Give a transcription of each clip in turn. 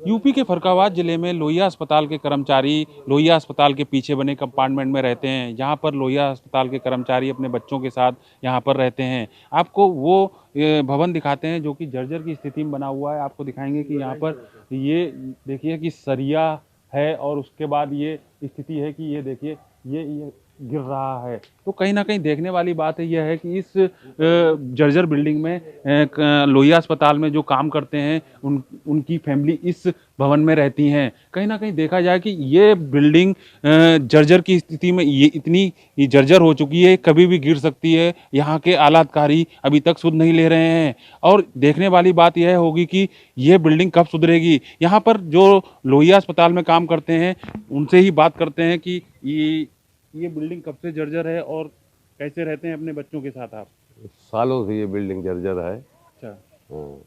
UP के फर्रुखाबाद जिले में लोहिया अस्पताल के कर्मचारी लोहिया अस्पताल के पीछे बने कंपार्टमेंट में रहते हैं। यहाँ पर लोहिया अस्पताल के कर्मचारी अपने बच्चों के साथ यहाँ पर रहते हैं। आपको वो भवन दिखाते हैं जो कि जर्जर की स्थिति में बना हुआ है। आपको दिखाएंगे कि यहाँ पर ये देखिए कि सरिया है और उसके बाद ये स्थिति है कि ये देखिए ये गिर रहा है। तो कहीं ना कहीं देखने वाली बात यह है कि इस जर्जर बिल्डिंग में लोहिया अस्पताल में जो काम करते हैं उनकी फैमिली इस भवन में रहती हैं। कहीं ना कहीं देखा जाए कि ये बिल्डिंग जर्जर की स्थिति में ये इतनी जर्जर हो चुकी है, कभी भी गिर सकती है। यहाँ के आलाधिकारी अभी तक सुध नहीं ले रहे हैं और देखने वाली बात यह होगी कि ये बिल्डिंग कब सुधरेगी। यहाँ पर जो लोहिया अस्पताल में काम करते हैं उनसे ही बात करते हैं कि ये बिल्डिंग कब से जर्जर है और कैसे रहते हैं अपने बच्चों के साथ आप? सालों से ये बिल्डिंग जर्जर है। अच्छा, हाँ।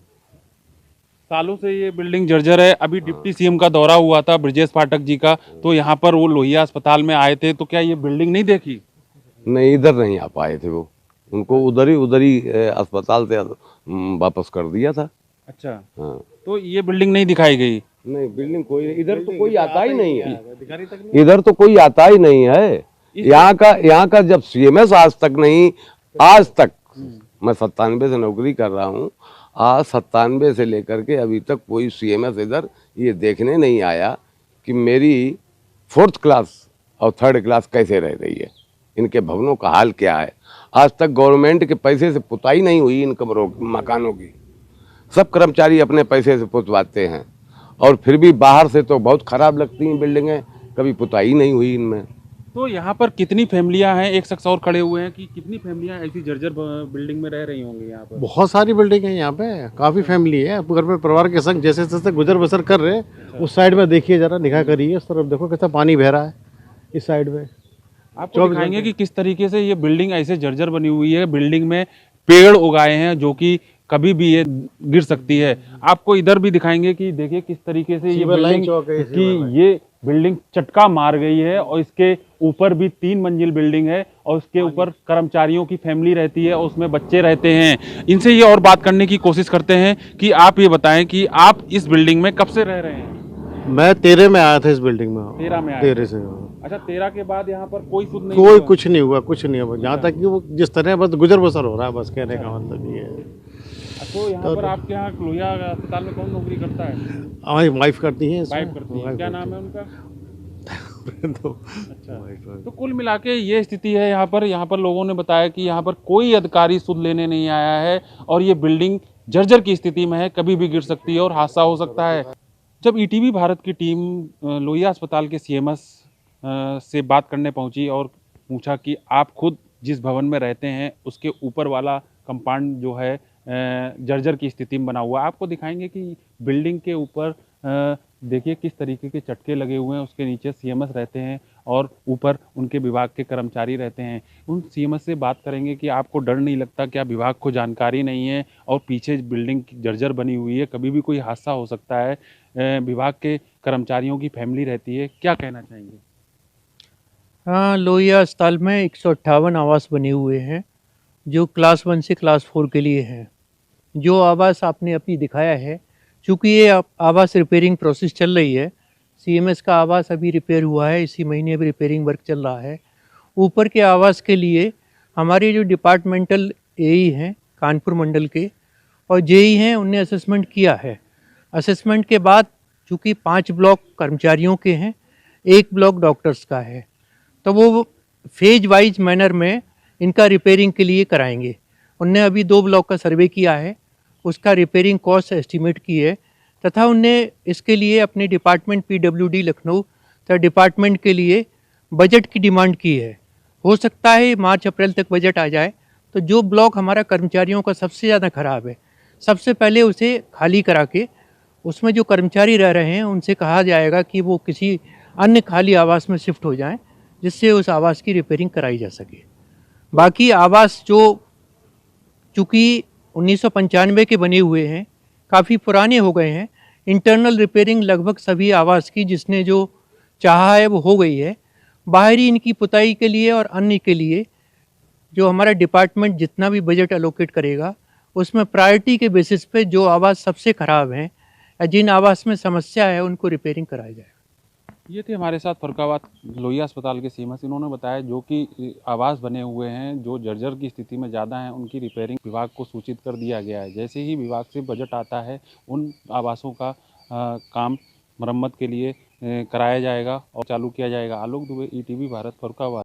सालों से ये बिल्डिंग जर्जर है। अभी डिप्टी सीएम का दौरा हुआ था ब्रजेश पाठक जी का, तो यहाँ पर वो लोहिया अस्पताल में आए थे, तो क्या ये बिल्डिंग नहीं देखी? नहीं, इधर नहीं आ पाए थे वो, उनको उधर ही अस्पताल से वापस कर दिया था। अच्छा, हाँ। तो ये बिल्डिंग नहीं दिखाई गई? नहीं, बिल्डिंग कोई इधर तो कोई आता ही नहीं है, इधर तो कोई आता ही नहीं है। यहाँ का जब सीएमएस आज तक मैं 97 से नौकरी कर रहा हूँ, आज 97 से लेकर के अभी तक कोई सीएमएस इधर ये देखने नहीं आया कि मेरी 4th क्लास और 3rd क्लास कैसे रह रही है, इनके भवनों का हाल क्या है। आज तक गवर्नमेंट के पैसे से पुताई नहीं हुई इन मकानों की। सब कर्मचारी अपने पैसे से पुतवाते हैं और फिर भी बाहर से तो बहुत खराब लगती हैं बिल्डिंगें, कभी पुताई नहीं हुई इनमें। तो यहाँ पर कितनी फैमिलियाँ हैं? एक शख्स और खड़े हुए हैं कि कितनी फैमिलियाँ ऐसी जर्जर बिल्डिंग में रह रही होंगी यहाँ पर? बहुत सारी बिल्डिंग है यहाँ पे, काफ़ी फैमिली है। घर में परिवार के संग जैसे जैसे गुजर बसर कर रहे हैं। उस साइड में देखिए, जरा निगाह करिए, उस तरफ देखो कैसा पानी बह रहा है इस साइड में। आपको दिखाएंगे कि किस तरीके से ये बिल्डिंग ऐसे जर्जर बनी हुई है। बिल्डिंग में पेड़ उगाए हैं जो कि कभी भी ये गिर सकती है। आपको इधर भी दिखाएंगे कि देखिए किस तरीके से ये बिल्डिंग चटका मार गई है और इसके ऊपर भी 3 मंजिल बिल्डिंग है और उसके ऊपर कर्मचारियों की फैमिली रहती है और उसमें बच्चे रहते हैं। इनसे ये और बात करने की कोशिश करते हैं कि आप ये बताएं कि आप इस बिल्डिंग में कब से रह रहे हैं? मैं 13 में आया था इस बिल्डिंग में। 13 में आए? 13 से। अच्छा, 13 के बाद यहाँ पर कोई सुध नहीं कोई हुआ? कुछ नहीं हुआ, कुछ नहीं हुआ। जहाँ तक कि वो जिस तरह बस गुजर बसर हो रहा है, बस कहने का मतलब ये है। तो यहाँ पर आपके यहाँ लोहिया अस्पताल में कौन नौकरी करता है? हमारी वाइफ करती है। वाइफ करती है। क्या नाम है उनका? तो अच्छा, तो कुल मिला के ये स्थिति है यहाँ पर लोगों ने बताया कि यहाँ पर कोई अधिकारी सुध लेने नहीं आया है और ये बिल्डिंग जर्जर की स्थिति में है, कभी भी गिर सकती है और हादसा हो सकता है। जब ईटीवी भारत की टीम लोहिया अस्पताल के सीएमएस से बात करने पहुंची और पूछा कि आप खुद जिस भवन में रहते हैं उसके ऊपर वाला कंपाउंड जो है जर्जर की स्थिति में बना हुआ है। आपको दिखाएंगे कि बिल्डिंग के ऊपर देखिए किस तरीके के चटके लगे हुए हैं। उसके नीचे सीएमएस रहते हैं और ऊपर उनके विभाग के कर्मचारी रहते हैं। उन सीएमएस से बात करेंगे कि आपको डर नहीं लगता, क्या विभाग को जानकारी नहीं है और पीछे बिल्डिंग जर्जर बनी हुई है, कभी भी कोई हादसा हो सकता है, विभाग के कर्मचारियों की फैमिली रहती है, क्या कहना चाहेंगे? हाँ, लोहिया अस्पताल में 158 आवास बने हुए हैं जो क्लास 1 से क्लास 4 के लिए हैं। जो आवास आपने अभी दिखाया है, चूँकि ये आवास रिपेयरिंग प्रोसेस चल रही है, सीएमएस का आवास अभी रिपेयर हुआ है, इसी महीने अभी रिपेयरिंग वर्क चल रहा है। ऊपर के आवास के लिए हमारे जो डिपार्टमेंटल एई हैं कानपुर मंडल के और जेई हैं, उनने असेसमेंट किया है। असेसमेंट के बाद चूँकि 5 ब्लॉक कर्मचारियों के हैं, 1 ब्लॉक डॉक्टर्स का है, तो वो फेज वाइज मैनर में इनका रिपेयरिंग के लिए कराएंगे। उनने अभी 2 ब्लॉक का सर्वे किया है, उसका रिपेयरिंग कॉस्ट एस्टीमेट की है तथा उनने इसके लिए अपने डिपार्टमेंट पीडब्ल्यूडी लखनऊ तथा डिपार्टमेंट के लिए बजट की डिमांड की है। हो सकता है मार्च अप्रैल तक बजट आ जाए, तो जो ब्लॉक हमारा कर्मचारियों का सबसे ज़्यादा ख़राब है, सबसे पहले उसे खाली करा के उसमें जो कर्मचारी रह रहे हैं उनसे कहा जाएगा कि वो किसी अन्य खाली आवास में शिफ्ट हो जाएं, जिससे उस आवास की रिपेयरिंग कराई जा सके। बाकी आवास जो चूँकि 1995 के बने हुए हैं, काफ़ी पुराने हो गए हैं, इंटरनल रिपेयरिंग लगभग सभी आवास की जिसने जो चाहा है वो हो गई है। बाहरी इनकी पुताई के लिए और अन्य के लिए जो हमारा डिपार्टमेंट जितना भी बजट एलोकेट करेगा, उसमें प्रायोरिटी के बेसिस पे जो आवास सबसे ख़राब हैं जिन आवास में समस्या है उनको रिपेयरिंग कराया जाए। ये थे हमारे साथ फरुखाबाद लोहिया अस्पताल के सीएमएस। इन्होंने बताया जो कि आवास बने हुए हैं जो जर्जर की स्थिति में ज़्यादा हैं उनकी रिपेयरिंग विभाग को सूचित कर दिया गया है। जैसे ही विभाग से बजट आता है उन आवासों का काम मरम्मत के लिए कराया जाएगा और चालू किया जाएगा। आलोक दुबे, ईटीवी भारत, फरुखाबाद।